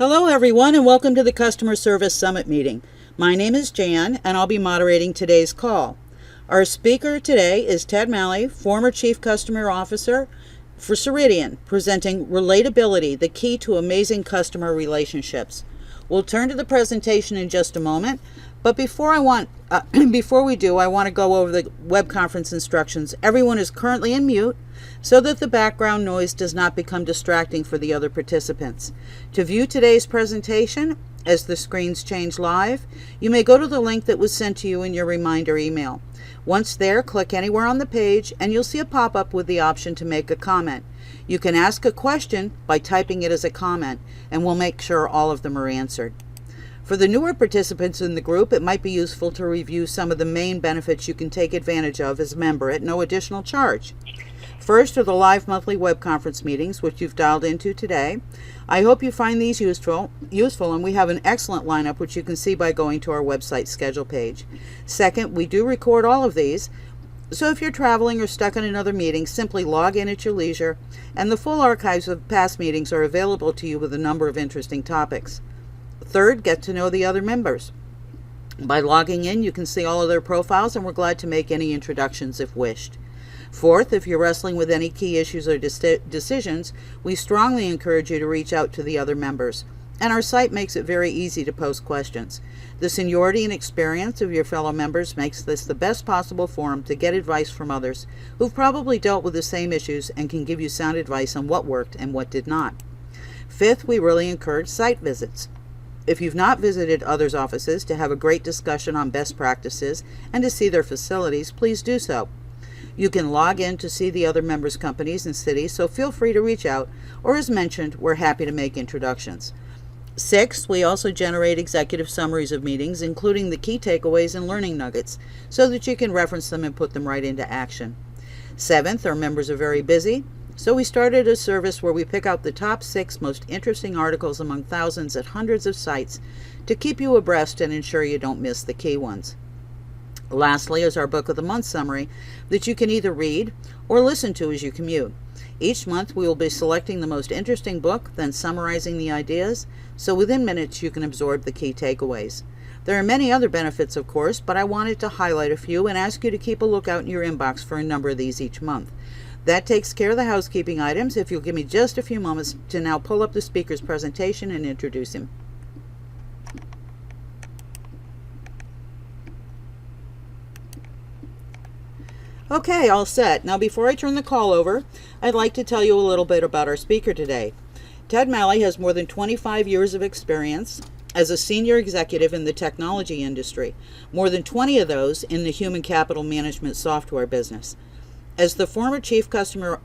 Hello everyone and welcome to the Customer Service Summit meeting. My name is Jan and I'll be moderating today's call. Our speaker today is Ted Malley, former Chief Customer Officer for Ceridian, presenting RelateAbility, the key to amazing customer relationships. We'll turn to the presentation in just a moment, but before we do, I want to go over the web conference instructions. Everyone is currently in mute so that the background noise does not become distracting for the other participants. To view today's presentation, as the screens change live, you may go to the link that was sent to you in your reminder email. Once there, click anywhere on the page and you'll see a pop-up with the option to make a comment. You can ask a question by typing it as a comment, and we'll make sure all of them are answered. For the newer participants in the group, it might be useful to review some of the main benefits you can take advantage of as a member at no additional charge. First are the live monthly web conference meetings, which you've dialed into today. I hope you find these useful, and we have an excellent lineup, which you can see by going to our website schedule page. Second, we do record all of these, so if you're traveling or stuck in another meeting, simply log in at your leisure, and the full archives of past meetings are available to you with a number of interesting topics. Third, get to know the other members. By logging in, you can see all of their profiles, and we're glad to make any introductions if wished. Fourth, if you're wrestling with any key issues or decisions, we strongly encourage you to reach out to the other members, and our site makes it very easy to post questions. The seniority and experience of your fellow members makes this the best possible forum to get advice from others who've probably dealt with the same issues and can give you sound advice on what worked and what did not. Fifth, we really encourage site visits. If you've not visited others' offices to have a great discussion on best practices and to see their facilities, please do so. You can log in to see the other members' companies and cities, so feel free to reach out, or as mentioned, we're happy to make introductions. Sixth, we also generate executive summaries of meetings, including the key takeaways and learning nuggets, so that you can reference them and put them right into action. Seventh, our members are very busy, so we started a service where we pick out the top 6 most interesting articles among thousands at hundreds of sites to keep you abreast and ensure you don't miss the key ones. Lastly is our Book of the Month summary that you can either read or listen to as you commute. Each month we will be selecting the most interesting book, then summarizing the ideas, so within minutes you can absorb the key takeaways. There are many other benefits, of course, but I wanted to highlight a few and ask you to keep a lookout in your inbox for a number of these each month. That takes care of the housekeeping items. If you'll give me just a few moments to now pull up the speaker's presentation and introduce him. Okay, all set. Now before I turn the call over, I'd like to tell you a little bit about our speaker today. Ted Malley has more than 25 years of experience as a senior executive in the technology industry, more than 20 of those in the human capital management software business. As the former Chief Customer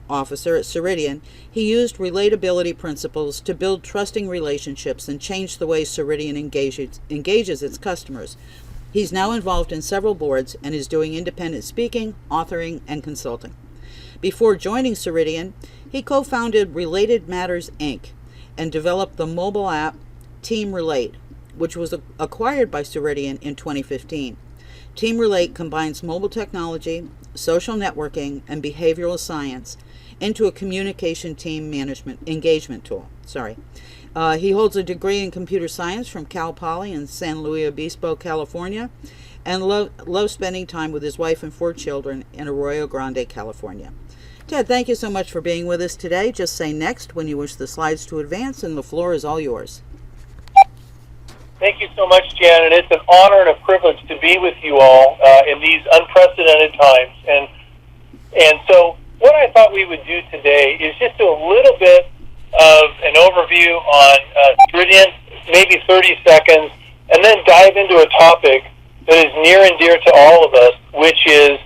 Officer at Ceridian, he used relatability principles to build trusting relationships and change the way Ceridian engages its customers. He's now involved in several boards and is doing independent speaking, authoring, and consulting. Before joining Ceridian, he co-founded Related Matters, Inc. and developed the mobile app Team Relate, which was acquired by Ceridian in 2015. Team Relate combines mobile technology, social networking, and behavioral science into a communication team engagement tool. He holds a degree in computer science from Cal Poly in San Luis Obispo, California, and loves spending time with his wife and 4 children in Arroyo Grande, California. Ted, thank you so much for being with us today. Just say next when you wish the slides to advance, and the floor is all yours. Thank you so much, Jan, and it's an honor and a privilege to be with you all in these unprecedented times. And so what I thought we would do today is just do a little bit of an overview on Ceridian, maybe 30 seconds, and then dive into a topic that is near and dear to all of us, which is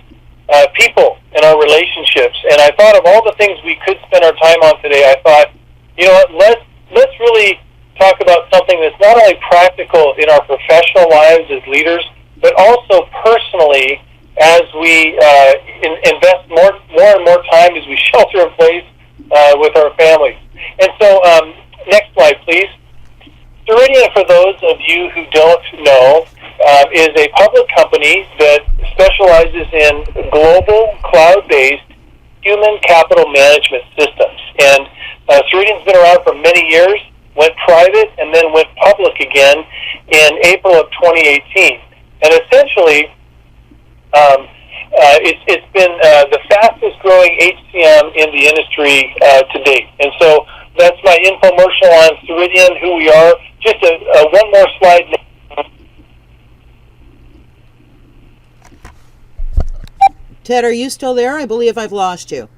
people and our relationships. And I thought of all the things we could spend our time on today, I thought, you know what, let's really talk about something that's not only practical in our professional lives as leaders, but also personally as we invest more and more time as we shelter in place with our families. And so, next slide, please. Ceridian, for those of you who don't know, is a public company that specializes in global, cloud-based human capital management systems. And Ceridian's been around for many years. went private, and then went public again in April of 2018. And essentially, it's been the fastest growing HCM in the industry to date. And so that's my infomercial on Ceridian, who we are. Just one more slide. Ted, are you still there? I believe I've lost you.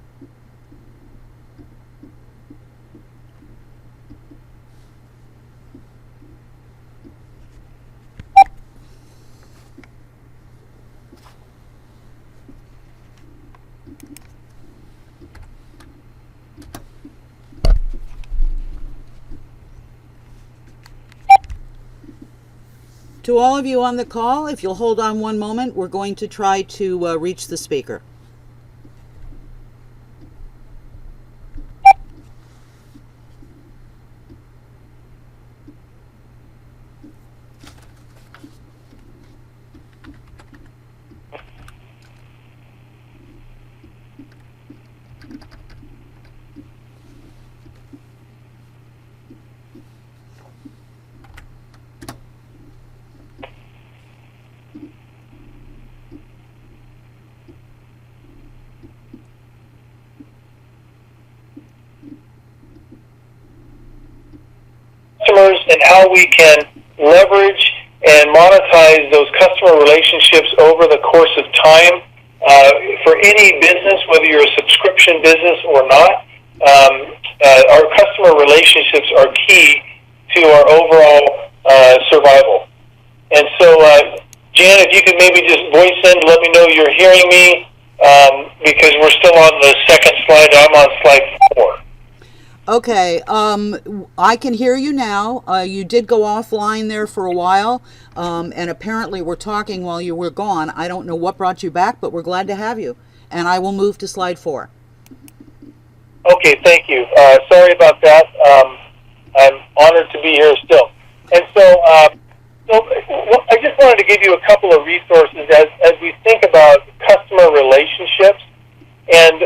To all of you on the call, if you'll hold on one moment, we're going to try to reach the speaker. Customers and how we can leverage and monetize those customer relationships over the course of time for any business, whether you're a subscription business or not. Our customer relationships are key to our overall survival. And so, Jan, if you could maybe just voice in to let me know you're hearing me, because we're still on the second slide. I'm on slide 4. Okay, I can hear you now. You did go offline there for a while, and apparently we're talking while you were gone. I don't know what brought you back, but we're glad to have you. And I will move to slide 4. Okay, thank you. Sorry about that. I'm honored to be here still. And so I just wanted to give you a couple of resources as we think about customer relationships. And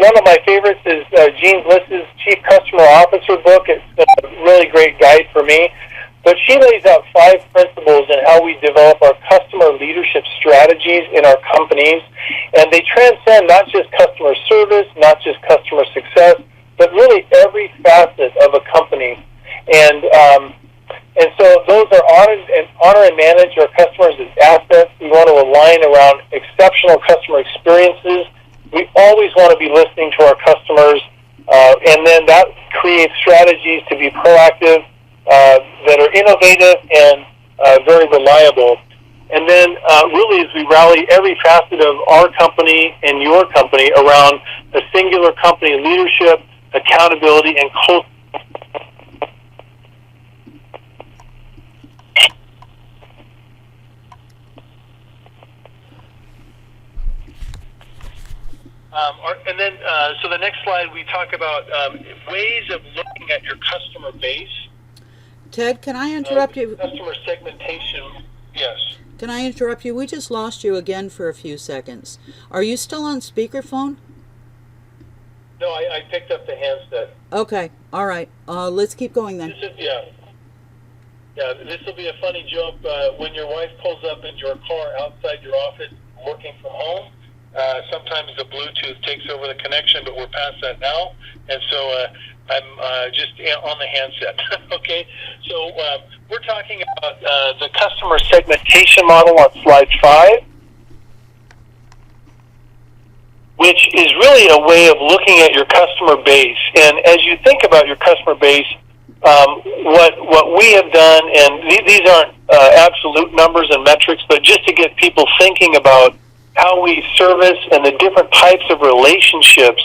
one of my favorites is Jean Bliss's Chief Customer Officer book. It's a really great guide for me. But she lays out 5 principles in how we develop our customer leadership strategies in our companies. And they transcend not just customer service, not just customer success, but really every facet of a company. And so those are honor and manage our customers as assets. We want to align around exceptional customer experiences. We always want to be listening to our customers, and then that creates strategies to be proactive, that are innovative and very reliable. And then really as we rally every facet of our company and your company around a singular company leadership, accountability, and culture. And then, so the next slide, we talk about ways of looking at your customer base. Ted, can I interrupt you? Customer segmentation, yes. Can I interrupt you? We just lost you again for a few seconds. Are you still on speakerphone? No, I picked up the handset. Okay, all right. Let's keep going then. Yeah, this will be a funny joke. When your wife pulls up in your car outside your office working from home, sometimes the Bluetooth takes over the connection, but we're past that now, and so I'm just on the handset. Okay, so we're talking about the customer segmentation model on slide 5, which is really a way of looking at your customer base. And as you think about your customer base, what we have done, and these aren't absolute numbers and metrics, but just to get people thinking about how we service and the different types of relationships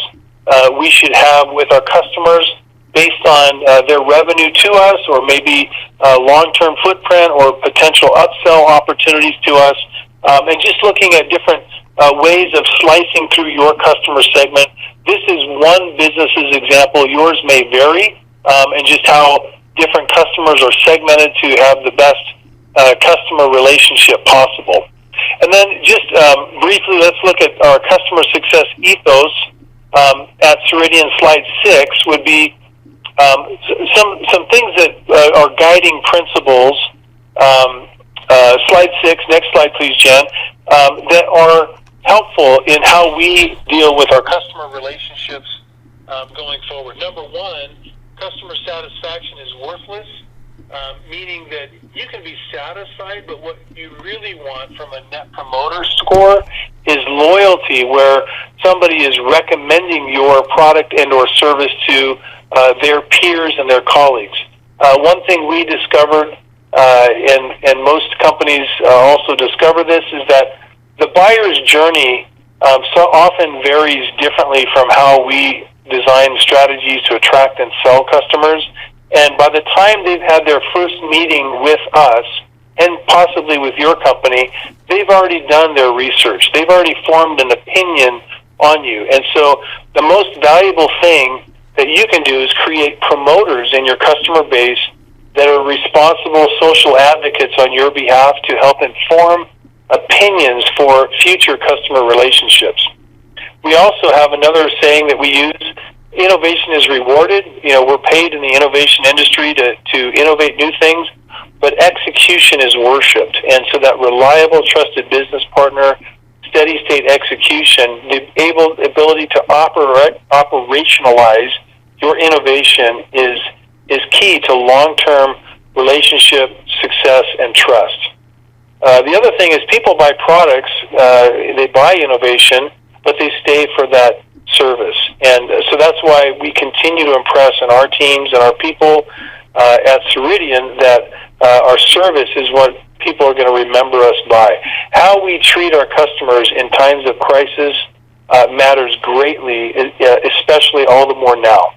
we should have with our customers based on their revenue to us, or maybe long-term footprint or potential upsell opportunities to us, and just looking at different ways of slicing through your customer segment. This is one business's example. Yours may vary, and just how different customers are segmented to have the best customer relationship possible. And then just briefly, let's look at our customer success ethos at Ceridian. Slide 6 would be Some things that are guiding principles. Slide 6. Next slide, please, Jen. That are helpful in how we deal with our customer relationships going forward. Number one, customer satisfaction is worthless, meaning that you can be satisfied, but what you really want from a net promoter score is loyalty, where somebody is recommending your product and or service to their peers and their colleagues. One thing we discovered, and most companies also discover this, is that the buyer's journey so often varies differently from how we design strategies to attract and sell customers. And by the time they've had their first meeting with us, and possibly with your company, they've already done their research. They've already formed an opinion on you. And so the most valuable thing that you can do is create promoters in your customer base that are responsible social advocates on your behalf to help inform opinions for future customer relationships. We also have another saying that we use: innovation is rewarded. We're paid in the innovation industry to innovate new things, but execution is worshipped. And so that reliable, trusted business partner, steady state execution, the ability to operationalize your innovation is key to long-term relationship success and trust. The other thing is people buy products, they buy innovation, but they stay for that service. And so that's why we continue to impress in our teams and our people at Ceridian that our service is what people are going to remember us by. How we treat our customers in times of crisis matters greatly, especially all the more now.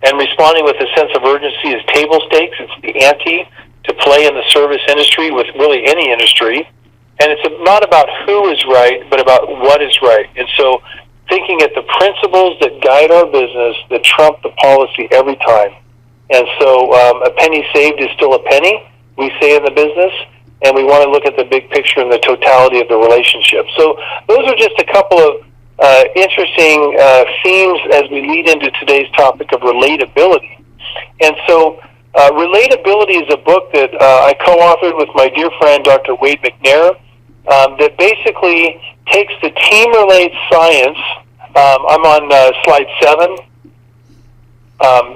And responding with a sense of urgency is table stakes. It's the ante to play in the service industry, with really any industry. And it's not about who is right, but about what is right. And so thinking at the principles that guide our business that trump the policy every time. And so a penny saved is still a penny, we say in the business, and we want to look at the big picture and the totality of the relationship. So those are just a couple of interesting themes as we lead into today's topic of relatability. And so RelateAbility is a book that I co-authored with my dear friend, Dr. Wade McNair, that basically takes the team relate science. I'm on slide 7,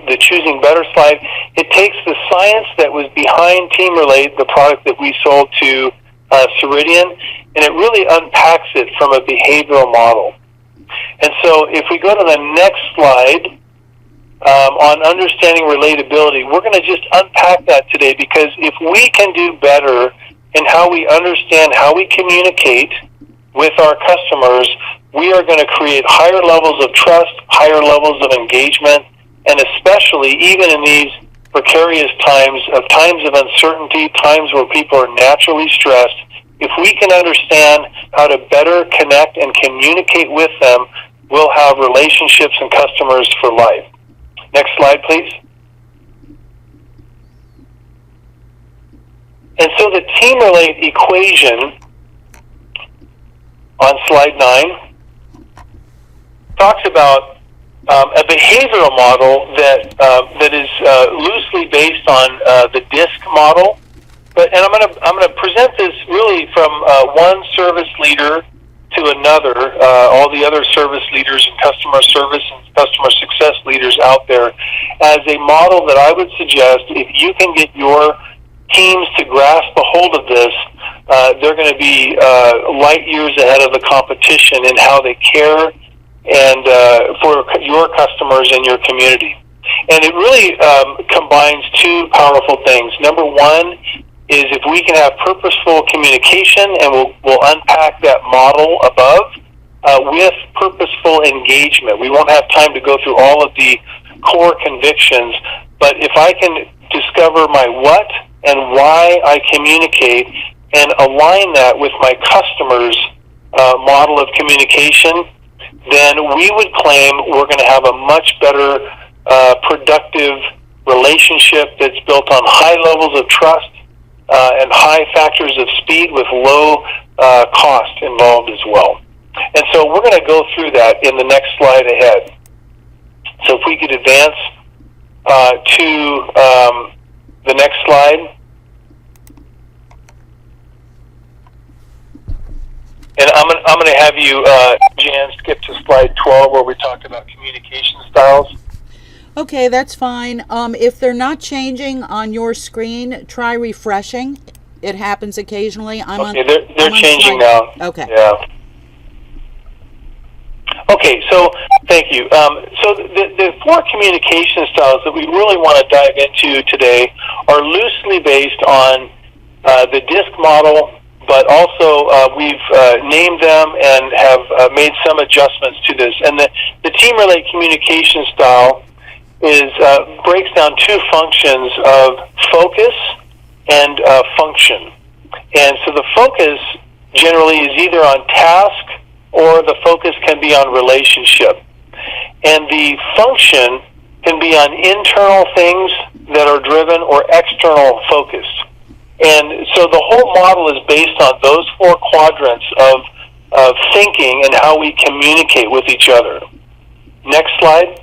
the Choosing Better slide. It takes the science that was behind Team Relate, the product that we sold to Ceridian, and it really unpacks it from a behavioral model. And so if we go to the next slide, on understanding relatability, we're going to just unpack that today, because if we can do better in how we understand how we communicate with our customers, we are going to create higher levels of trust, higher levels of engagement, and especially even in these precarious times of uncertainty, times where people are naturally stressed, if we can understand how to better connect and communicate with them, we'll have relationships and customers for life. Next slide, please. And so the Team Relate equation on slide 9 talks about a behavioral model that is loosely based on the DISC model. And I'm gonna present this really from one service leader to another, all the other service leaders and customer service and customer success leaders out there, as a model that I would suggest if you can get your teams to grasp a hold of this, they're going to be light years ahead of the competition in how they care and for your customers and your community. And it really combines two powerful things. Number one is if we can have purposeful communication, and we'll unpack that model above, with purposeful engagement. We won't have time to go through all of the core convictions, but if I can discover my what and why I communicate and align that with my customers' model of communication, then we would claim we're going to have a much better productive relationship that's built on high levels of trust and high factors of speed with low cost involved as well. And so we're going to go through that in the next slide ahead. So if we could advance to the next slide. And I'm going to have you, Jan, skip to slide 12 where we talk about communication styles. Okay, that's fine. If they're not changing on your screen, try refreshing. It happens occasionally. They're changing now. Okay. Yeah. Okay, so thank you. So the 4 communication styles that we really want to dive into today are loosely based on the DISC model, but also we've named them and have made some adjustments to this. And the Team Relate communication style breaks down 2 functions of focus and function. And so the focus generally is either on task or the focus can be on relationship. And the function can be on internal things that are driven or external focused. And so the whole model is based on those 4 quadrants of thinking and how we communicate with each other. Next slide.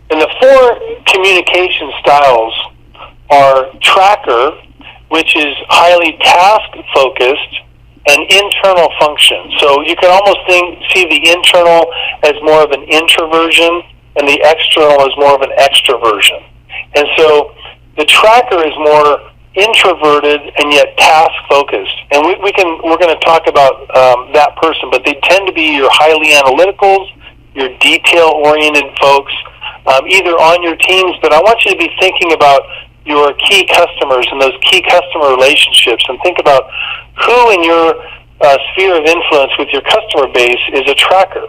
And the 4 communication styles are tracker, which is highly task-focused, and internal function. So you can almost see the internal as more of an introversion and the external as more of an extroversion. And so the tracker is more introverted and yet task-focused. And we're going to talk about that person, but they tend to be your highly analyticals, your detail-oriented folks, either on your teams, but I want you to be thinking about your key customers and those key customer relationships, and think about who in your sphere of influence with your customer base is a tracker.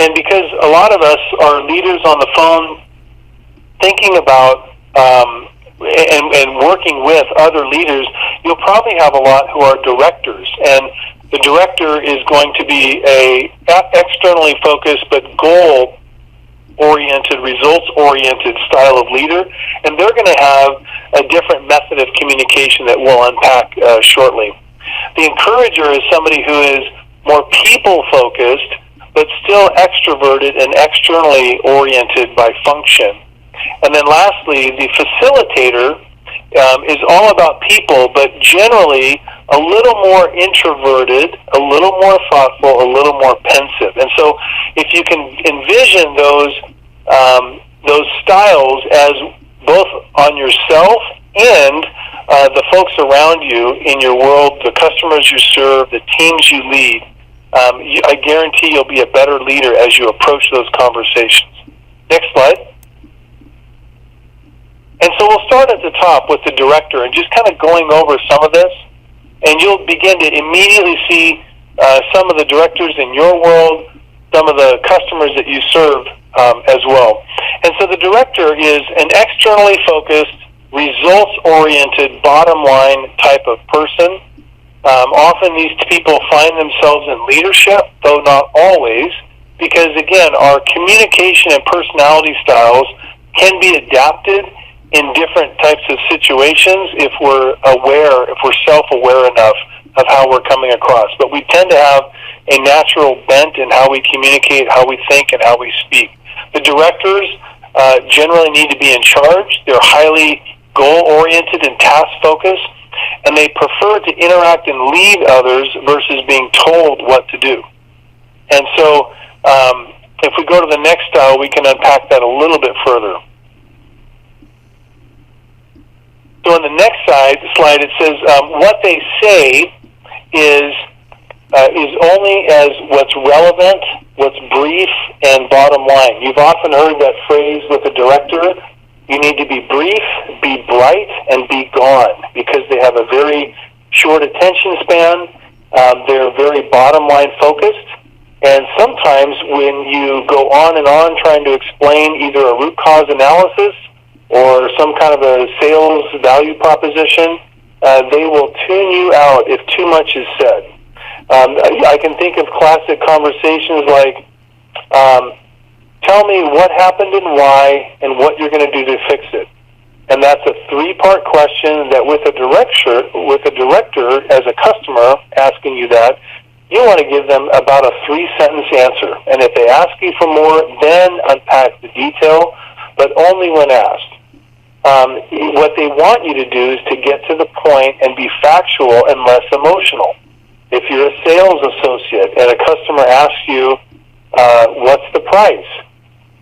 And because a lot of us are leaders on the phone thinking about and working with other leaders, you'll probably have a lot who are directors. And the director is going to be a externally focused but goal-oriented, results-oriented style of leader, and they're going to have a different method of communication that we'll unpack shortly. The encourager is somebody who is more people-focused, but still extroverted and externally oriented by function. And then lastly, the facilitator is all about people, but generally a little more introverted, a little more thoughtful, a little more pensive. And so if you can envision those styles as both on yourself and the folks around you in your world, the customers you serve, the teams you lead, I guarantee you'll be a better leader as you approach those conversations. Next slide. And so we'll start at the top with the director and just kind of going over some of this, and you'll begin to immediately see some of the directors in your world, some of the customers that you serve as well. And so the director is an externally focused, results-oriented, bottom-line type of person. Often these people find themselves in leadership, though not always, because, again, our communication and personality styles can be adapted in different types of situations if we're aware, if we're self-aware enough of how we're coming across. But we tend to have a natural bent in how we communicate, how we think, and how we speak. The directors generally need to be in charge. They're highly goal-oriented and task-focused, and they prefer to interact and lead others versus being told what to do. And so if we go to the next style, we can unpack that a little bit further. So on the next slide, it says what they say is only as what's relevant, what's brief, and bottom line. You've often heard that phrase with a director: you need to be brief, be bright, and be gone, because they have a very short attention span. They're very bottom line focused. And sometimes when you go on and on trying to explain either a root cause analysis or some kind of a sales value proposition, they will tune you out if too much is said. I can think of classic conversations like, tell me what happened and why and what you're going to do to fix it. And that's a 3-part question that with a director as a customer asking you that, you want to give them about a 3-sentence answer. And if they ask you for more, then unpack the detail, but only when asked. What they want you to do is to get to the point and be factual and less emotional. If you're a sales associate and a customer asks you, what's the price?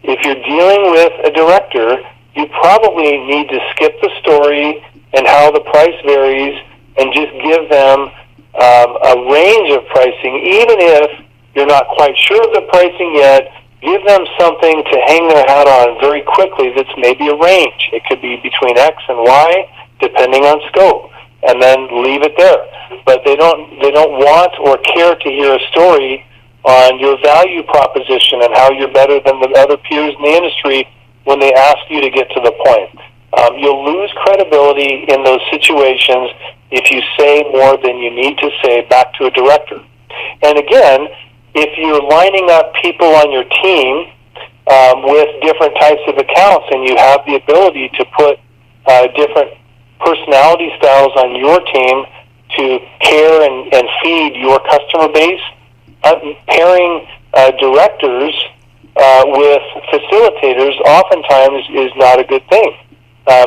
If you're dealing with a director, you probably need to skip the story and how the price varies and just give them a range of pricing. Even if you're not quite sure of the pricing yet, give them something to hang their hat on very quickly that's maybe a range. It could be between X and Y, depending on scope, and then leave it there. But they don't want or care to hear a story on your value proposition and how you're better than the other peers in the industry when they ask you to get to the point. You'll lose credibility in those situations if you say more than you need to say back to a director. And again, if you're lining up people on your team with different types of accounts and you have the ability to put different personality styles on your team to care and feed your customer base, pairing directors with facilitators oftentimes is not a good thing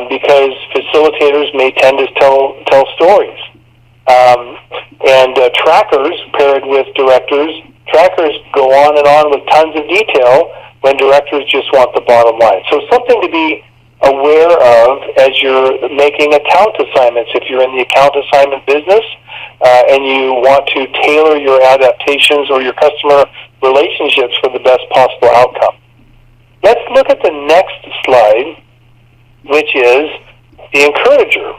because facilitators may tend to tell stories. And trackers paired with directors, trackers go on and on with tons of detail when directors just want the bottom line. So something to be aware of as you're making account assignments. If you're in the account assignment business and you want to tailor your adaptations or your customer relationships for the best possible outcome. Let's look at the next slide, which is the encourager.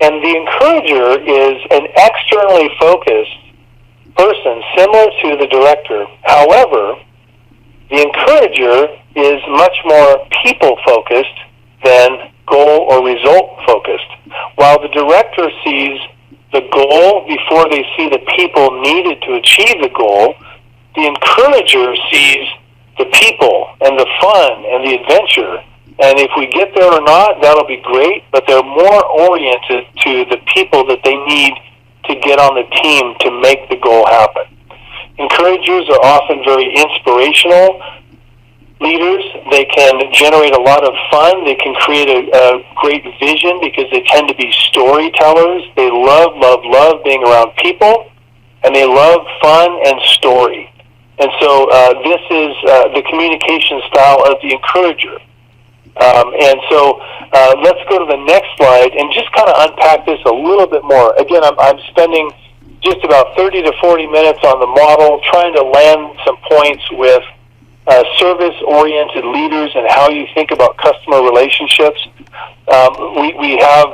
And the encourager is an externally focused person similar to the director. However, the encourager is much more people-focused than goal or result-focused. While the director sees the goal before they see the people needed to achieve the goal, the encourager sees the people and the fun and the adventure. And if we get there or not, that'll be great, but they're more oriented to the people that they need to get on the team to make the goal happen. Encouragers are often very inspirational leaders. They can generate a lot of fun. They can create a great vision because they tend to be storytellers. They love being around people, and they love fun and story. And so this is the communication style of the encourager. And so let's go to the next slide and just kind of unpack this a little bit more. Again, I'm spending just about 30 to 40 minutes on the model, trying to land some points with service-oriented leaders and how you think about customer relationships. We have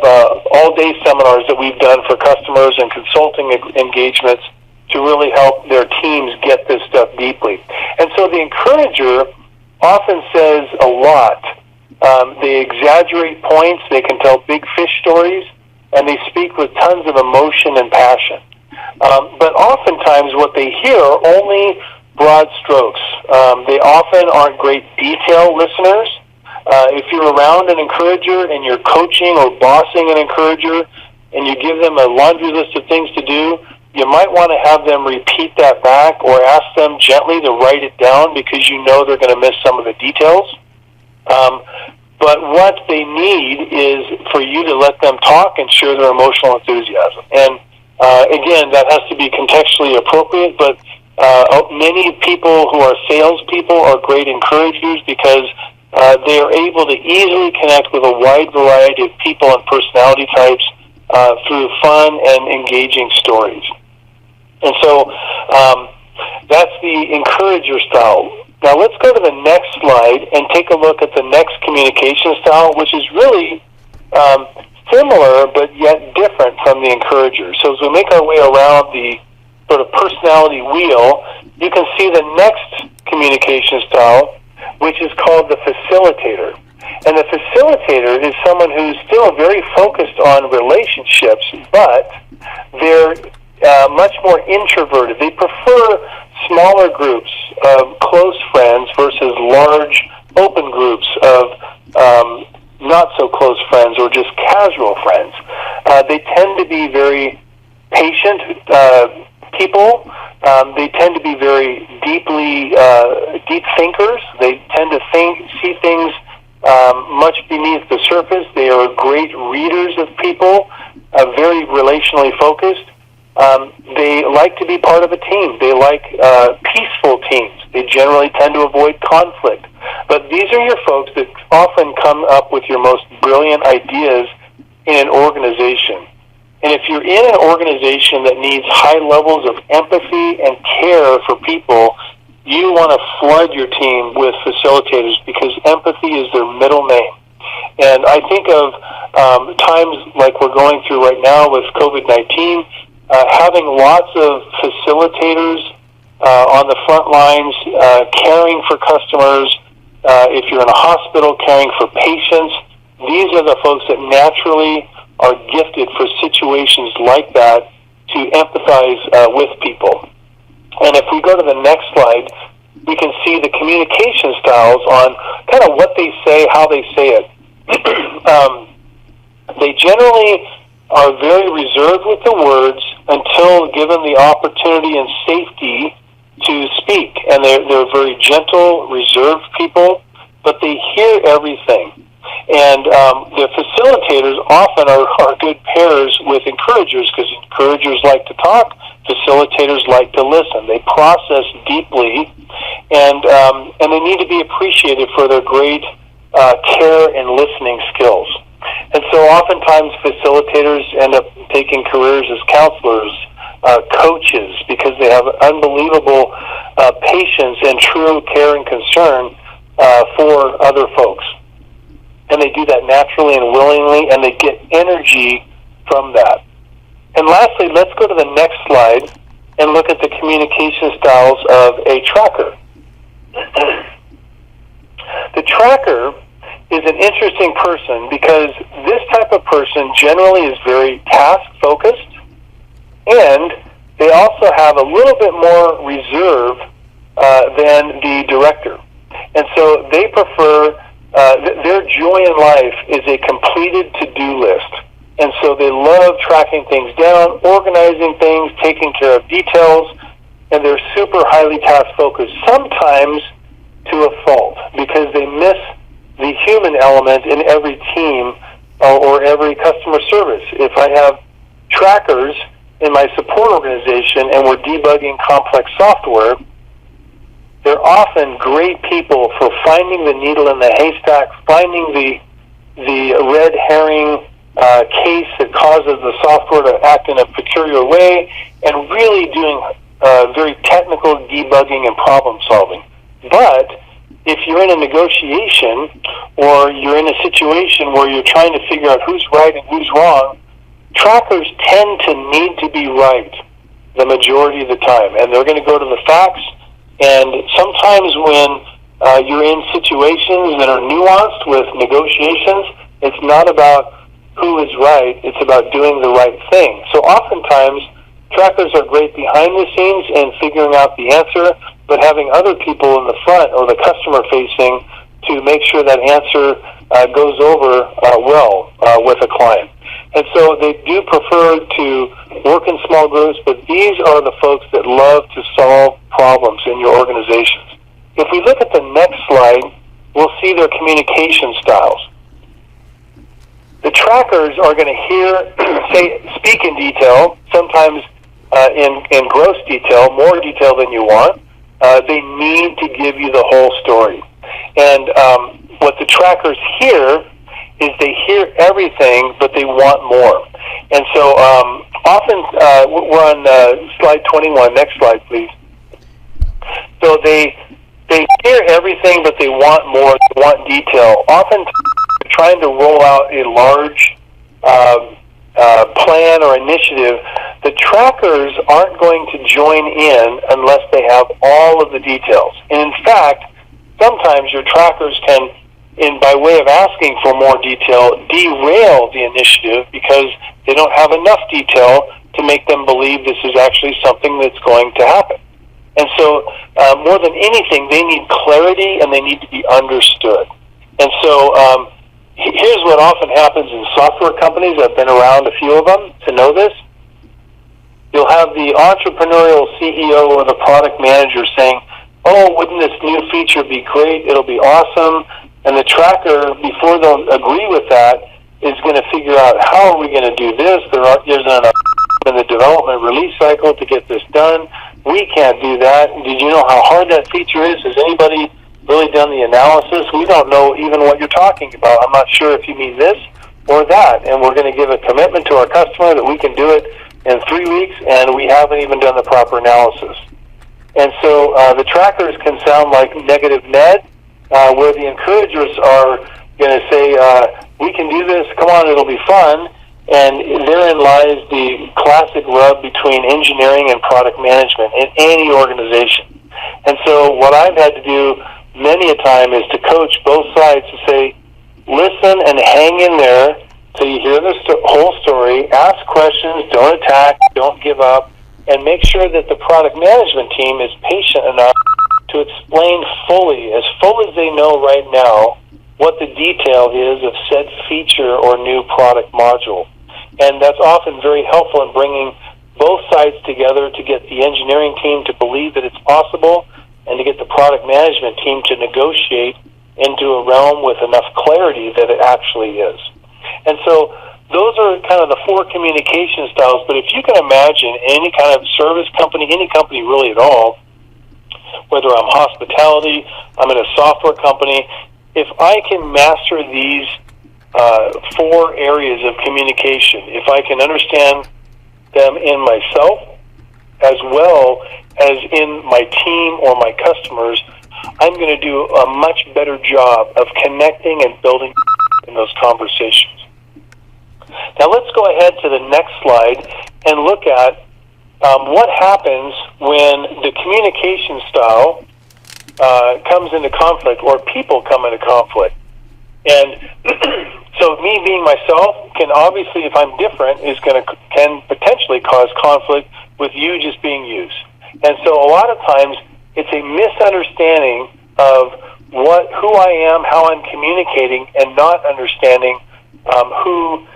all-day seminars that we've done for customers and consulting engagements to really help their teams get this stuff deeply. And so the encourager often says a lot. They exaggerate points, they can tell big fish stories, and they speak with tons of emotion and passion. But oftentimes what they hear are only broad strokes. They often aren't great detail listeners. If you're around an encourager and you're coaching or bossing an encourager and you give them a laundry list of things to do, you might want to have them repeat that back or ask them gently to write it down because you know they're going to miss some of the details. But what they need is for you to let them talk and share their emotional enthusiasm. And again, that has to be contextually appropriate, but many people who are salespeople are great encouragers because they are able to easily connect with a wide variety of people and personality types through fun and engaging stories. And so that's the encourager style. Now let's go to the next slide and take a look at the next communication style, which is really similar but yet different from the encourager. So as we make our way around the sort of personality wheel, you can see the next communication style, which is called the facilitator. And the facilitator is someone who's still very focused on relationships, but they're much more introverted. They prefer smaller groups of close friends versus large open groups of not so close friends or just casual friends. They tend to be very patient, people. They tend to be very deep thinkers. They tend to see things much beneath the surface. They are great readers of people, very relationally focused. They like to be part of a team. They like peaceful teams. They generally tend to avoid conflict. But these are your folks that often come up with your most brilliant ideas in an organization. And if you're in an organization that needs high levels of empathy and care for people, you want to flood your team with facilitators because empathy is their middle name. And I think of times like we're going through right now with COVID-19, having lots of facilitators on the front lines, caring for customers. If you're in a hospital, caring for patients, these are the folks that naturally are gifted for situations like that to empathize with people. And if we go to the next slide, we can see the communication styles on kind of what they say, how they say it. They generally are very reserved with the words until given the opportunity and safety to speak. And they're very gentle, reserved people, but they hear everything. And the facilitators often are good pairs with encouragers because encouragers like to talk, facilitators like to listen. They process deeply, and they need to be appreciated for their great care and listening skills. And so oftentimes facilitators end up taking careers as counselors, coaches, because they have unbelievable patience and true care and concern for other folks. And they do that naturally and willingly, and they get energy from that. And lastly, let's go to the next slide and look at the communication styles of a tracker. The tracker is an interesting person because this type of person generally is very task-focused, and they also have a little bit more reserve than the director. And so they prefer, their joy in life is a completed to-do list. And so they love tracking things down, organizing things, taking care of details, and they're super highly task-focused, sometimes to a fault, because they miss the human element in every team or every customer service. If I have trackers in my support organization and we're debugging complex software, they're often great people for finding the needle in the haystack, finding the red herring case that causes the software to act in a peculiar way, and really doing very technical debugging and problem solving. But if you're in a negotiation or you're in a situation where you're trying to figure out who's right and who's wrong, trackers tend to need to be right the majority of the time, and they're going to go to the facts. And sometimes when you're in situations that are nuanced with negotiations, it's not about who is right, it's about doing the right thing. So oftentimes, trackers are great behind the scenes and figuring out the answer, but having other people in the front or the customer facing to make sure that answer goes over well with a client. And so they do prefer to work in small groups, but these are the folks that love to solve problems in your organizations. If we look at the next slide, we'll see their communication styles. The trackers are going to speak in detail, sometimes in gross detail, more detail than you want. They need to give you the whole story. And what the trackers hear is they hear everything, but they want more. And so often, we're on slide 21. Next slide, please. So they hear everything, but they want more. They want detail. Often they're trying to roll out a large plan or initiative. The trackers aren't going to join in unless they have all of the details. And in fact, sometimes your trackers can, by way of asking for more detail, derail the initiative because they don't have enough detail to make them believe this is actually something that's going to happen. And so, more than anything, they need clarity and they need to be understood. And so, here's what often happens in software companies. I've been around a few of them to know this. You'll have the entrepreneurial CEO or the product manager saying, oh, wouldn't this new feature be great? It'll be awesome. And the tracker, before they'll agree with that, is going to figure out how are we going to do this. There isn't enough in the development release cycle to get this done. We can't do that. Did you know how hard that feature is? Has anybody really done the analysis? We don't know even what you're talking about. I'm not sure if you mean this or that. And we're going to give a commitment to our customer that we can do it in 3 weeks, and we haven't even done the proper analysis. And so the trackers can sound like negative Ned, where the encouragers are going to say, we can do this, come on, it'll be fun. And therein lies the classic rub between engineering and product management in any organization. And so what I've had to do many a time is to coach both sides to say, listen and hang in there till you hear the whole story, ask questions, don't attack, don't give up, and make sure that the product management team is patient enough to explain fully, as full as they know right now, what the detail is of said feature or new product module. And that's often very helpful in bringing both sides together to get the engineering team to believe that it's possible and to get the product management team to negotiate into a realm with enough clarity that it actually is. And so those are kind of the four communication styles, but if you can imagine any kind of service company, any company really at all, whether I'm hospitality, I'm in a software company, if I can master these four areas of communication, if I can understand them in myself as well as in my team or my customers, I'm going to do a much better job of connecting and building in those conversations. Now let's go ahead to the next slide and look at what happens when the communication style comes into conflict, or people come into conflict. And so me being myself can obviously, if I'm different, can potentially cause conflict with you just being used. And so a lot of times it's a misunderstanding of who I am, how I'm communicating, and not understanding who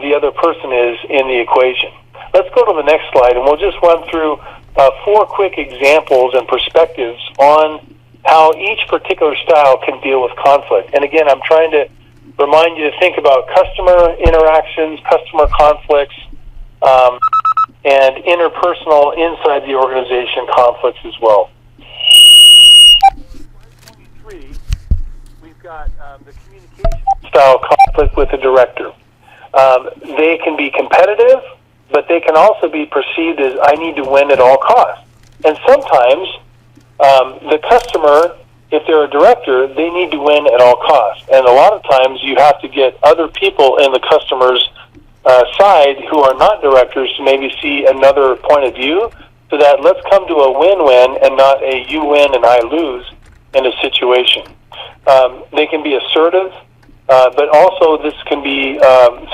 the other person is in the equation. Let's go to the next slide, and we'll just run through four quick examples and perspectives on how each particular style can deal with conflict. And again, I'm trying to remind you to think about customer interactions, customer conflicts, and interpersonal inside the organization conflicts as well. Slide 23, we've got the communication style conflict with the director. They can be competitive, but they can also be perceived as I need to win at all costs. And sometimes the customer, if they're a director, they need to win at all costs. And a lot of times you have to get other people in the customer's side who are not directors to maybe see another point of view, so that let's come to a win-win and not a you win and I lose in a situation. They can be assertive, but also this can be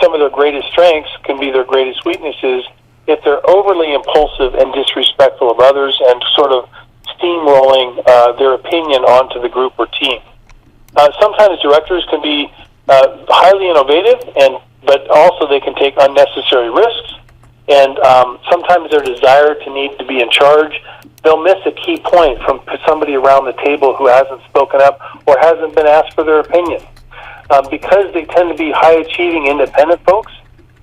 some of their greatest strengths can be their greatest weaknesses if they're overly impulsive and disrespectful of others and sort of steamrolling their opinion onto the group or team. Sometimes directors can be highly innovative, but also they can take unnecessary risks, and sometimes their desire to need to be in charge, they'll miss a key point from somebody around the table who hasn't spoken up or hasn't been asked for their opinion. Because they tend to be high-achieving independent folks,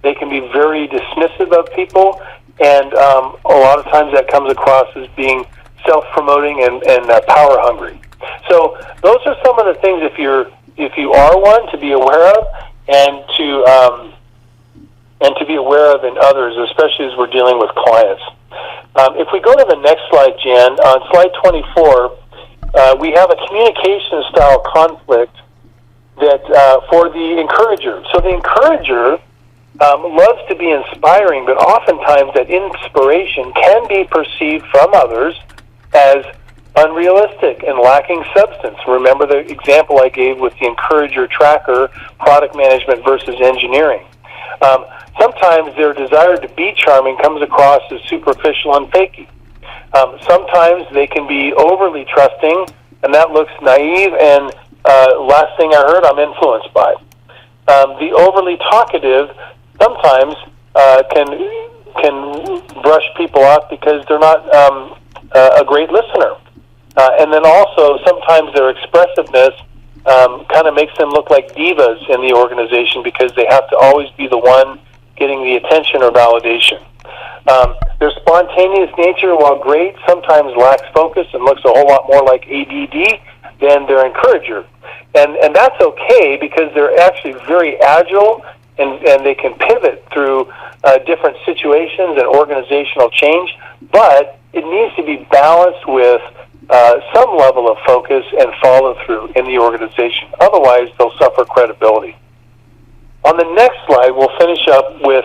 they can be very dismissive of people, and a lot of times that comes across as being self-promoting and power-hungry. So those are some of the things, if you are one, to be aware of, and to be aware of in others, especially as we're dealing with clients. If we go to the next slide, Jan, on slide 24, we have a communication style conflict that for the encourager. So the encourager loves to be inspiring, but oftentimes that inspiration can be perceived from others as unrealistic and lacking substance. Remember the example I gave with the encourager tracker, product management versus engineering. Sometimes their desire to be charming comes across as superficial and fakey. Sometimes they can be overly trusting, and that looks naive and last thing I heard, I'm influenced by. The overly talkative sometimes can can brush people off because they're not a great listener. And then also, sometimes their expressiveness kind of makes them look like divas in the organization because they have to always be the one getting the attention or validation. Their spontaneous nature, while great, sometimes lacks focus and looks a whole lot more like ADD than their encourager. And that's okay because they're actually very agile and they can pivot through different situations and organizational change, but it needs to be balanced with some level of focus and follow-through in the organization. Otherwise, they'll suffer credibility. On the next slide, we'll finish up with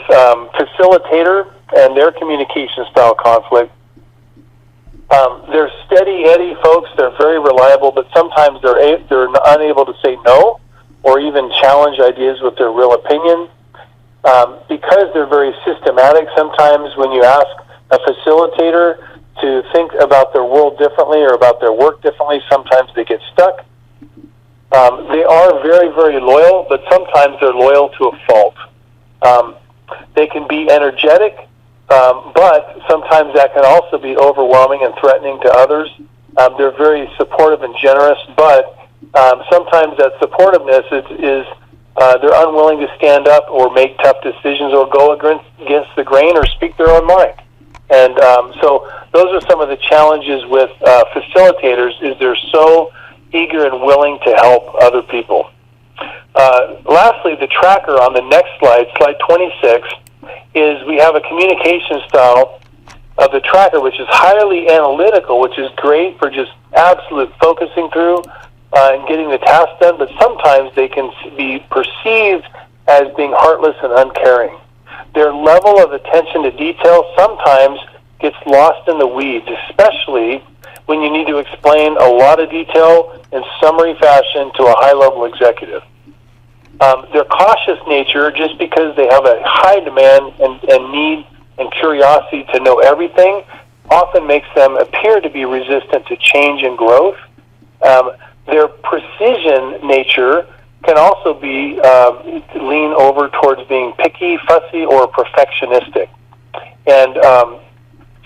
facilitator and their communication style conflict. They're steady Eddie folks. They're very reliable, but sometimes they're unable to say no or even challenge ideas with their real opinion. Because they're very systematic, sometimes when you ask a facilitator to think about their world differently or about their work differently, sometimes they get stuck. They are very, very loyal, but sometimes they're loyal to a fault. They can be energetic, but sometimes that can also be overwhelming and threatening to others. They're very supportive and generous, but sometimes that supportiveness is they're unwilling to stand up or make tough decisions or go against the grain or speak their own mind. And so those are some of the challenges with facilitators, is they're so eager and willing to help other people. Lastly, the tracker on the next slide, slide 26, is we have a communication style of the tracker which is highly analytical, which is great for just absolute focusing through and getting the task done, but sometimes they can be perceived as being heartless and uncaring. Their level of attention to detail sometimes gets lost in the weeds, especially when you need to explain a lot of detail in summary fashion to a high-level executive. Their cautious nature, just because they have a high demand and need and curiosity to know everything, often makes them appear to be resistant to change and growth. Their precision nature can also be lean over towards being picky, fussy, or perfectionistic. And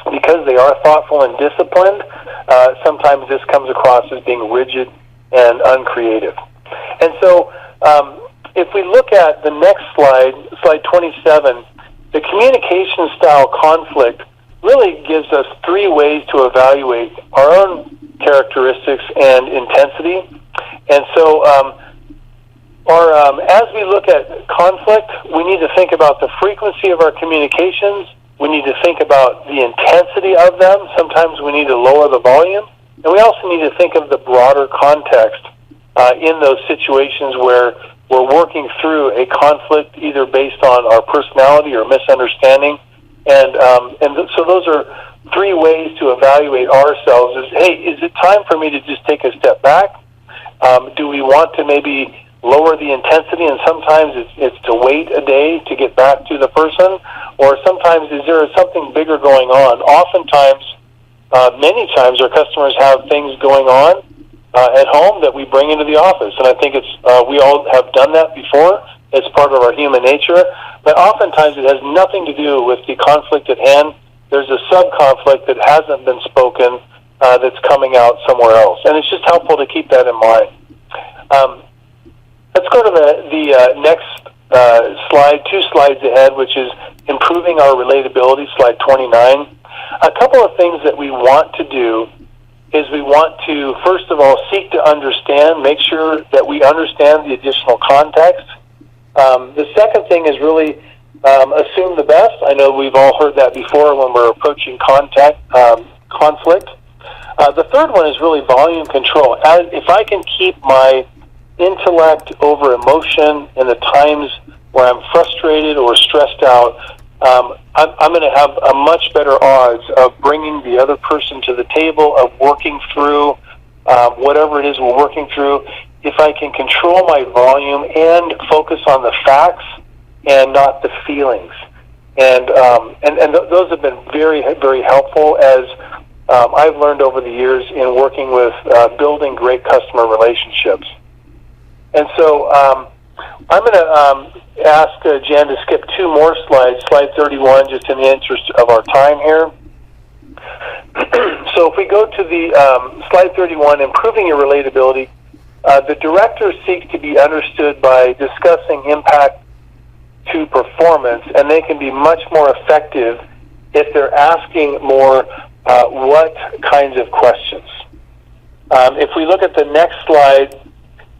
because they are thoughtful and disciplined, sometimes this comes across as being rigid and uncreative. And so if we look at the next slide, slide 27, the communication style conflict really gives us three ways to evaluate our own characteristics and intensity. And so as we look at conflict, we need to think about the frequency of our communications. We need to think about the intensity of them. Sometimes we need to lower the volume. And we also need to think of the broader context in those situations where we're working through a conflict either based on our personality or misunderstanding. And so those are three ways to evaluate ourselves. Is, hey, is it time for me to just take a step back? Do we want to maybe lower the intensity, and sometimes it's to wait a day to get back to the person, or sometimes is there something bigger going on? Oftentimes, many times our customers have things going on at home that we bring into the office, and I think it's we all have done that before. It's part of our human nature, but oftentimes it has nothing to do with the conflict at hand. There's a sub-conflict that hasn't been spoken that's coming out somewhere else, and it's just helpful to keep that in mind. Let's go to the next slide, 2 slides ahead, which is improving our relatability, slide 29. A couple of things that we want to do is we want to, first of all, seek to understand, make sure that we understand the additional context. The second thing is really assume the best. I know we've all heard that before when we're approaching conflict. The third one is really volume control. If I can keep my intellect over emotion in the times where I'm frustrated or stressed out, I'm going to have a much better odds of bringing the other person to the table, of working through whatever it is we're working through. If I can control my volume and focus on the facts and not the feelings. And those have been very, very helpful as I've learned over the years in working with building great customer relationships. And so I'm going to ask Jan to skip two more slides, slide 31, just in the interest of our time here. So if we go to the slide 31, improving your relatability, the director seeks to be understood by discussing impact to performance, and they can be much more effective if they're asking more what kinds of questions. If we look at the next slide,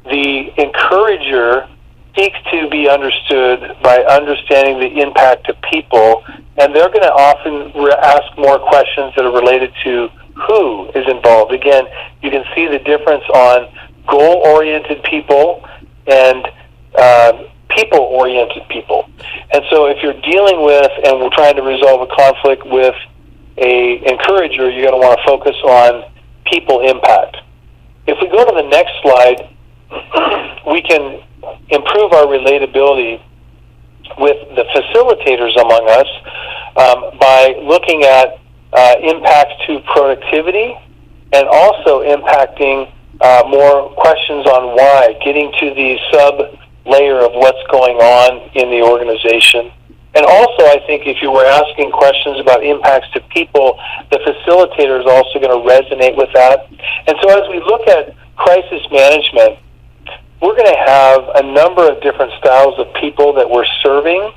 the encourager seeks to be understood by understanding the impact to people, and they're going to often ask more questions that are related to who is involved. Again, you can see the difference on goal-oriented people and people-oriented people. And so if you're dealing with and we're trying to resolve a conflict with a encourager, you're going to want to focus on people impact. If we go to the next slide, we can improve our relatability with the facilitators among us by looking at impacts to productivity and also impacting more questions on why, getting to the sub-layer of what's going on in the organization. And also, I think if you were asking questions about impacts to people, the facilitator is also going to resonate with that. And so as we look at crisis management, we're going to have a number of different styles of people that we're serving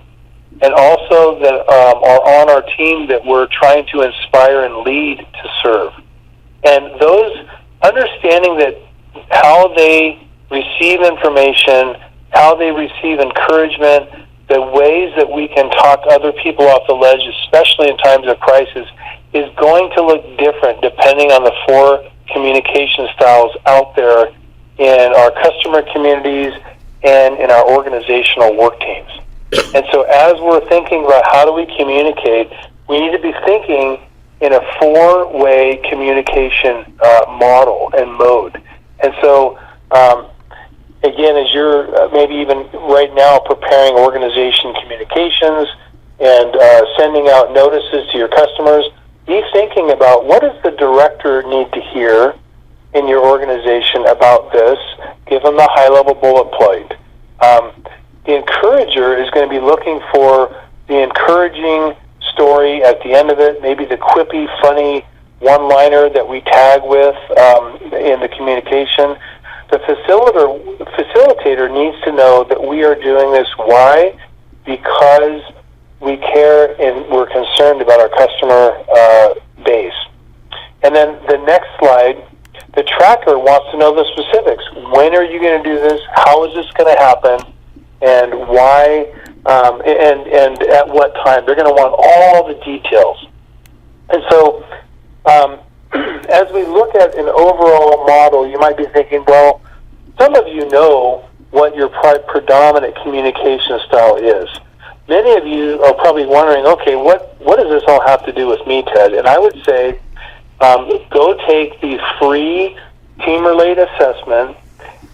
and also that are on our team that we're trying to inspire and lead to serve. And those understanding that how they receive information, how they receive encouragement, the ways that we can talk other people off the ledge, especially in times of crisis, is going to look different depending on the four communication styles out there in our customer communities and in our organizational work teams. And so as we're thinking about how do we communicate, we need to be thinking in a four-way communication model and mode. And so, again, as you're maybe even right now preparing organization communications and sending out notices to your customers, be thinking about what does the director need to hear in your organization about this. Give them the high-level bullet point. The encourager is going to be looking for the encouraging story at the end of it, maybe the quippy, funny one-liner that we tag with in the communication. The facilitator needs to know that we are doing this. Why? Because we care and we're concerned about our customer base. And then the next slide, the tracker wants to know the specifics. When are you going to do this? How is this going to happen? And why? And at what time? They're going to want all the details. And so as we look at an overall model, you might be thinking, well, some of you know what your predominant communication style is. Many of you are probably wondering, okay, what does this all have to do with me, Ted? And I would say, go take the free Team Relate assessment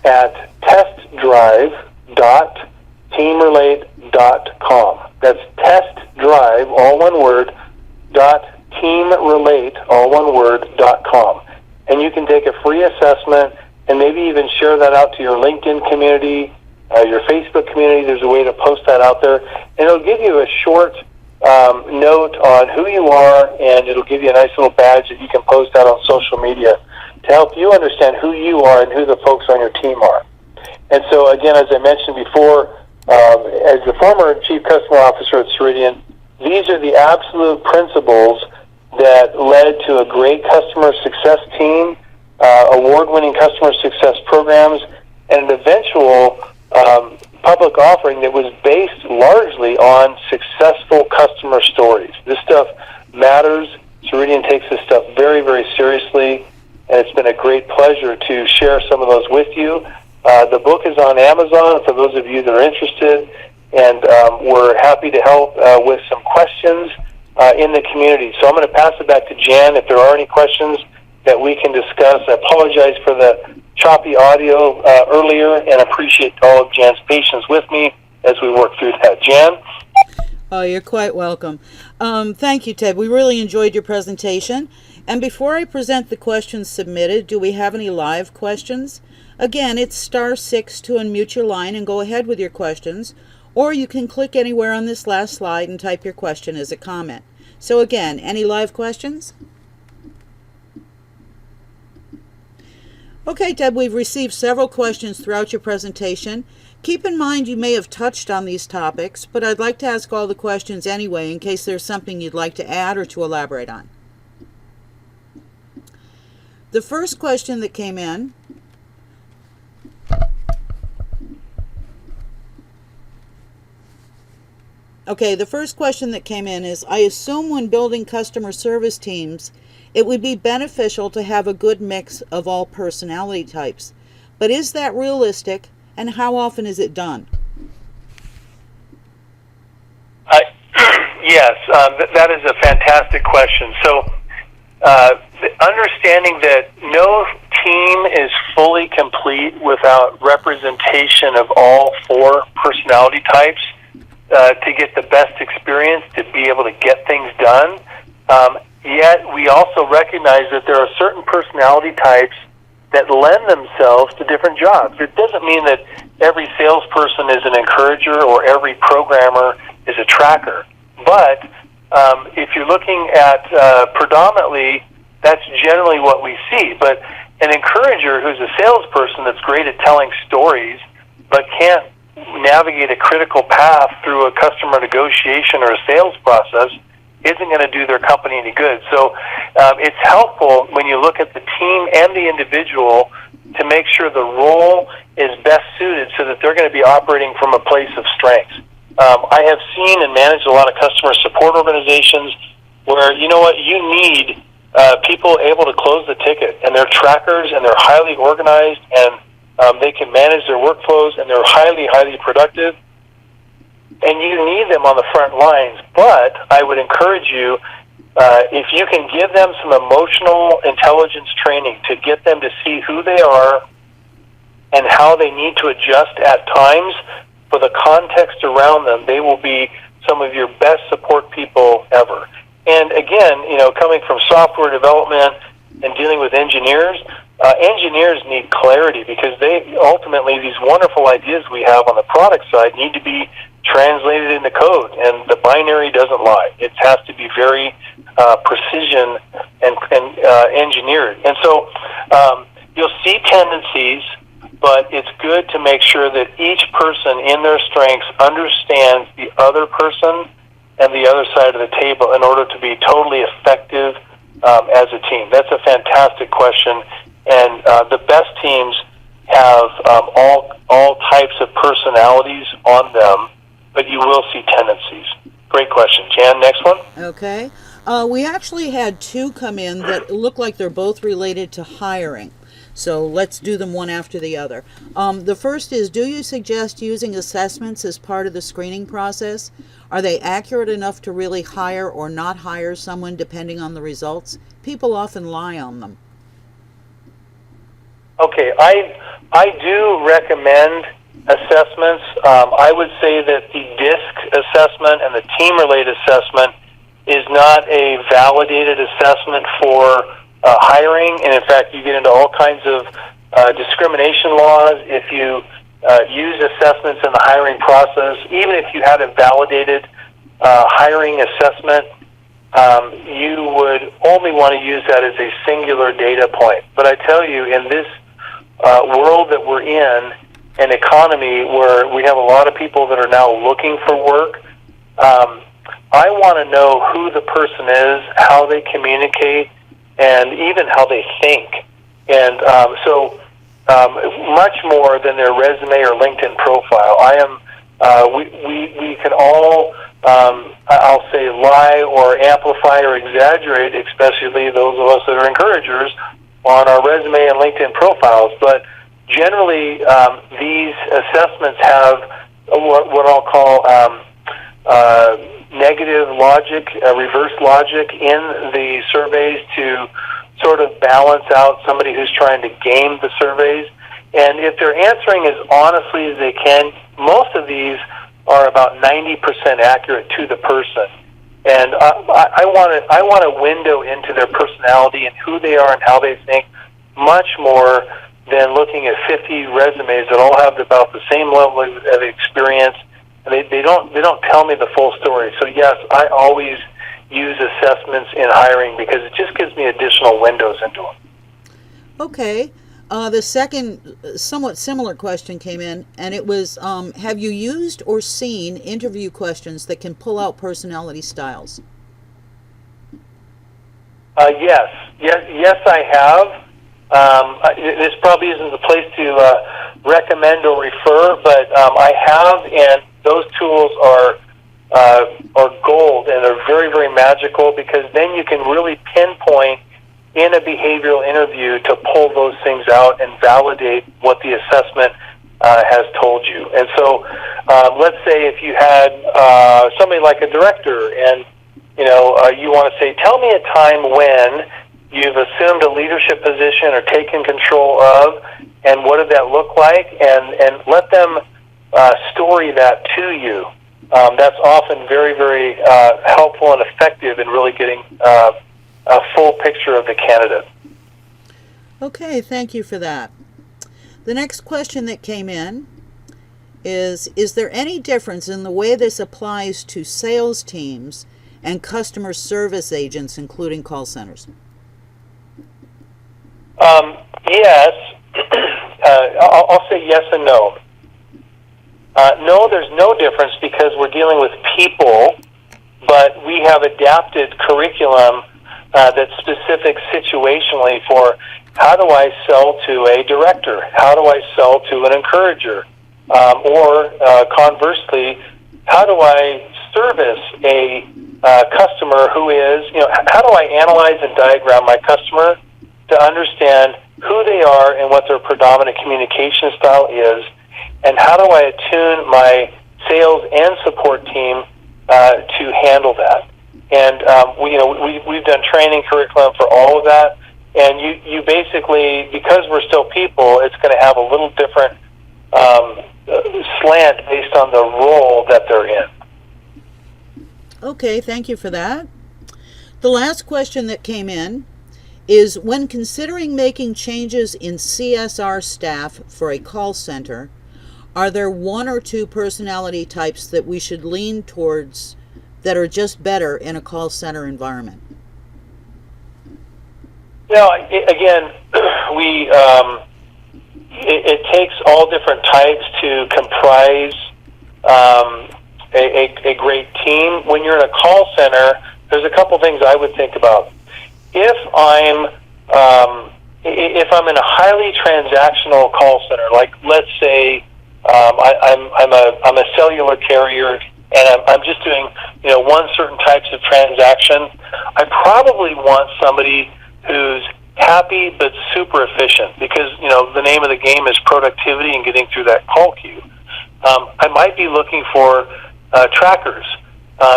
at testdrive.teamrelate.com. That's testdrive, all one word, .teamrelate, all one word, .com. And you can take a free assessment and maybe even share that out to your LinkedIn community, your Facebook community. There's a way to post that out there. And it'll give you a short note on who you are, and it'll give you a nice little badge that you can post out on social media to help you understand who you are and who the folks on your team are. And so, again, as I mentioned before, as the former Chief Customer Officer at Ceridian, these are the absolute principles that led to a great customer success team, award-winning customer success programs, and an eventual public offering that was based largely on successful customer stories. This stuff matters. Ceridian takes this stuff very, very seriously, and it's been a great pleasure to share some of those with you. The book is on Amazon for those of you that are interested, and we're happy to help with some questions in the community. So I'm going to pass it back to Jan if there are any questions that we can discuss. I apologize for the choppy audio earlier, and appreciate all of Jan's patience with me as we work through that. Jan? Oh, you're quite welcome. Thank you, Ted. We really enjoyed your presentation. And before I present the questions submitted, do we have any live questions? Again, it's *6 to unmute your line and go ahead with your questions, or you can click anywhere on this last slide and type your question as a comment. So again, any live questions? Okay, Deb, we've received several questions throughout your presentation. Keep in mind you may have touched on these topics, but I'd like to ask all the questions anyway in case there's something you'd like to add or to elaborate on. The first question that came in is, I assume when building customer service teams, it would be beneficial to have a good mix of all personality types. But is that realistic, and how often is it done? Yes, that is a fantastic question. So, understanding that no team is fully complete without representation of all 4 personality types to get the best experience, to be able to get things done. Yet we also recognize that there are certain personality types that lend themselves to different jobs. It doesn't mean that every salesperson is an encourager or every programmer is a tracker. But if you're looking at predominantly, that's generally what we see. But an encourager who's a salesperson that's great at telling stories but can't navigate a critical path through a customer negotiation or a sales process isn't going to do their company any good. So it's helpful when you look at the team and the individual to make sure the role is best suited so that they're going to be operating from a place of strength. I have seen and managed a lot of customer support organizations where, you know what, you need people able to close the ticket, and they're trackers, and they're highly organized, and they can manage their workflows, and they're highly, highly productive. And you need them on the front lines, but I would encourage you, if you can give them some emotional intelligence training to get them to see who they are and how they need to adjust at times for the context around them, they will be some of your best support people ever. And again, you know, coming from software development and dealing with engineers, engineers need clarity because they ultimately, these wonderful ideas we have on the product side need to be translated into code, and the binary doesn't lie. It has to be very precision and engineered. And so you'll see tendencies, but it's good to make sure that each person in their strengths understands the other person and the other side of the table in order to be totally effective as a team. That's a fantastic question, and the best teams have all types of personalities on them, but you will see tendencies. Great question. Jan, next one. Okay. We actually had 2 come in that look like they're both related to hiring. So let's do them one after the other. The first is, do you suggest using assessments as part of the screening process? Are they accurate enough to really hire or not hire someone depending on the results? People often lie on them. Okay, I do recommend assessments. I would say that the DISC assessment and the team-related assessment is not a validated assessment for hiring, and in fact, you get into all kinds of discrimination laws if you use assessments in the hiring process. Even if you had a validated hiring assessment, you would only want to use that as a singular data point. But I tell you, in this world that we're in, an economy where we have a lot of people that are now looking for work, I want to know who the person is, how they communicate, and even how they think. And so much more than their resume or LinkedIn profile. We can all, I'll say, lie or amplify or exaggerate, especially those of us that are encouragers, on our resume and LinkedIn profiles. But generally, these assessments have what I'll call negative logic, reverse logic in the surveys to sort of balance out somebody who's trying to game the surveys. And if they're answering as honestly as they can, most of these are about 90% accurate to the person. And I want a window into their personality and who they are and how they think, much more than looking at 50 resumes that all have about the same level of experience, and they don't tell me the full story. So yes, I always use assessments in hiring because it just gives me additional windows into them. Okay. The second somewhat similar question came in, and it was, have you used or seen interview questions that can pull out personality styles? Yes, I have. This probably isn't the place to recommend or refer, but I have, and those tools are gold, and they're very, very magical, because then you can really pinpoint in a behavioral interview to pull those things out and validate what the assessment has told you. And so let's say if you had somebody like a director, and you want to say, tell me a time when you've assumed a leadership position or taken control of, and what did that look like, and let them story that to you. That's often very, very helpful and effective in really getting a full picture of the candidate. Okay, thank you for that. The next question that came in is there any difference in the way this applies to sales teams and customer service agents, including call centers? Yes. I'll say yes and no. No, there's no difference, because we're dealing with people, but we have adapted curriculum that's specific situationally for how do I sell to a director, how do I sell to an encourager, or conversely, how do I service a customer who is, how do I analyze and diagram my customer to understand who they are and what their predominant communication style is, and how do I attune my sales and support team to handle that. And we've done training curriculum for all of that, and you basically, because we're still people, it's going to have a little different slant based on the role that they're in. Okay, thank you for that. The last question that came in is, when considering making changes in CSR staff for a call center, are there one or two personality types that we should lean towards that are just better in a call center environment? Again, it takes all different types to comprise a great team. When you're in a call center, there's a couple things I would think about. If I'm in a highly transactional call center, like let's say I'm a cellular carrier, and I'm just doing one certain types of transaction, I probably want somebody who's happy but super efficient, because the name of the game is productivity and getting through that call queue. I might be looking for trackers,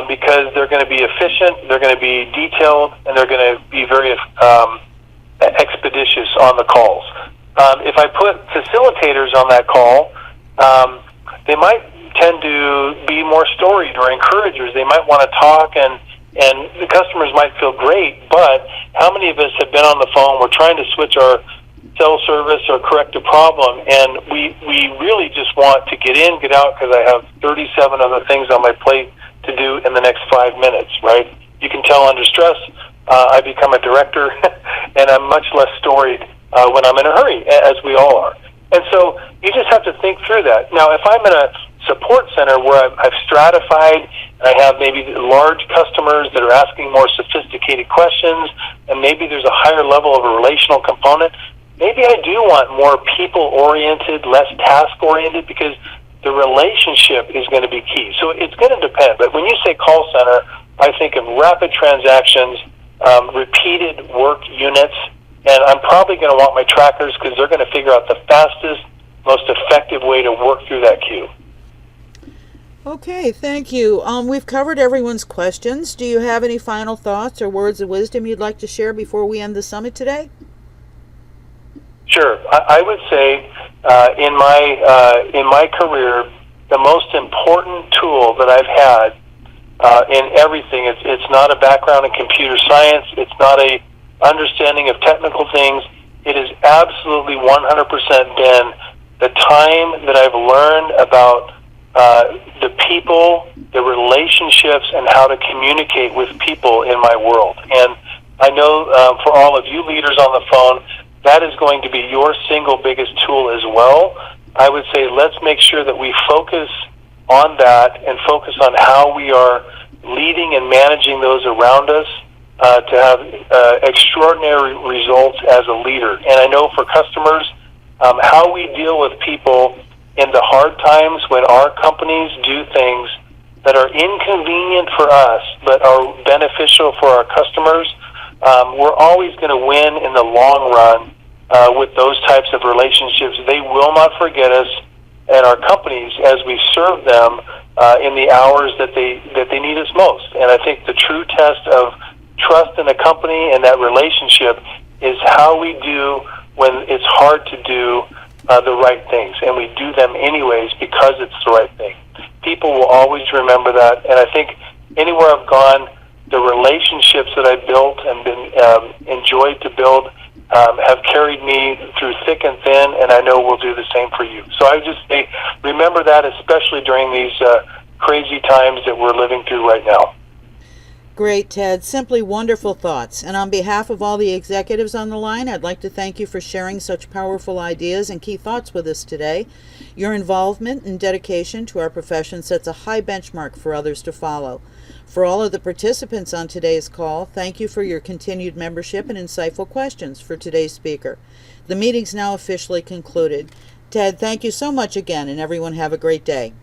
because they're going to be efficient, they're going to be detailed, and they're going to be very expeditious on the calls. If I put facilitators on that call, they might tend to be more storied, or encouragers. They might want to talk, and the customers might feel great, but how many of us have been on the phone, we're trying to switch our cell service or correct a problem, and we really just want to get in, get out, because I have 37 other things on my plate to do in the next 5 minutes, right? You can tell under stress, I become a director, and I'm much less storied when I'm in a hurry, as we all are. And so you just have to think through that. Now, if I'm in a support center where I've stratified, and I have maybe large customers that are asking more sophisticated questions, and maybe there's a higher level of a relational component, maybe I do want more people-oriented, less task-oriented, because the relationship is going to be key. So it's going to depend. But when you say call center, I think of rapid transactions, repeated work units, and I'm probably going to want my trackers, because they're going to figure out the fastest, most effective way to work through that queue. Okay, thank you. We've covered everyone's questions. Do you have any final thoughts or words of wisdom you'd like to share before we end the summit today? Sure. I would say in my career, the most important tool that I've had in everything. It's not a background in computer science. It's not a understanding of technical things. It has absolutely 100% been the time that I've learned about the people, the relationships, and how to communicate with people in my world. And I know for all of you leaders on the phone, that is going to be your single biggest tool as well. I would say let's make sure that we focus on that and focus on how we are leading and managing those around us to have extraordinary results as a leader. And I know for customers, how we deal with people in the hard times when our companies do things that are inconvenient for us but are beneficial for our customers, we're always going to win in the long run with those types of relationships. They will not forget us and our companies as we serve them in the hours that they need us most. And I think the true test of trust in a company and that relationship is how we do when it's hard to do the right things, and we do them anyways because it's the right thing. People will always remember that, and I think anywhere I've gone, the relationships that I've built and been enjoyed to build have carried me through thick and thin, and I know we'll do the same for you. So I just say, remember that, especially during these crazy times that we're living through right now. Great, Ted. Simply wonderful thoughts. And on behalf of all the executives on the line, I'd like to thank you for sharing such powerful ideas and key thoughts with us today. Your involvement and dedication to our profession sets a high benchmark for others to follow. For all of the participants on today's call, thank you for your continued membership and insightful questions for today's speaker. The meeting's now officially concluded. Ted, thank you so much again, and everyone have a great day.